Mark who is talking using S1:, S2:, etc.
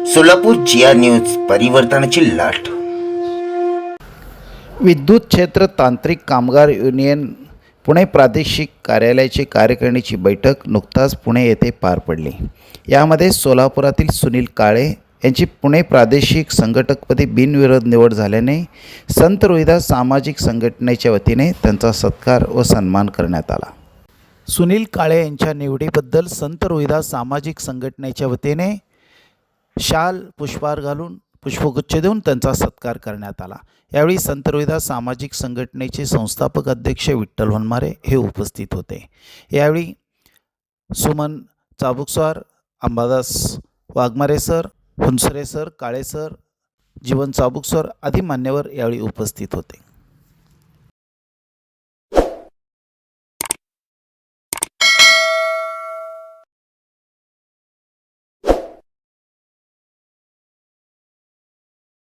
S1: सोलापूर जिया news परिवर्तनाची लाट.
S2: विद्युत क्षेत्र तांत्रिक कामगार युनियन पुणे प्रादेशिक कार्यालयाची कार्यकारिणीची बैठक नुकताच पुणे येथे पार पडली. यामध्ये सोलापुरातील सुनील काळे यांची पुणे प्रादेशिक संघटकपदी बिनविरोध निवड झाल्याने संत रोहिदास सामाजिक संघटनेच्या वतीने त्यांचा सत्कार व सन्मान करण्यात आला. सुनील काळे यांच्या निवडीबद्दल संत रोहिदास सामाजिक संघटनेच्या वतीने शाल पुष्पहार घालून पुष्पगुच्छ देऊन त्यांचा सत्कार करण्यात आला. यावेळी संत रोहिदास सामाजिक संघटनेचे संस्थापक अध्यक्ष विठ्ठल वनमारे हे उपस्थित होते. यावेळी सुमन चाबुकस्वार, अंबादास वाघमारे सर, हुनसरे सर, काळे सर, जीवन चाबुकस्वार आदी मान्यवर यावेळी उपस्थित होते.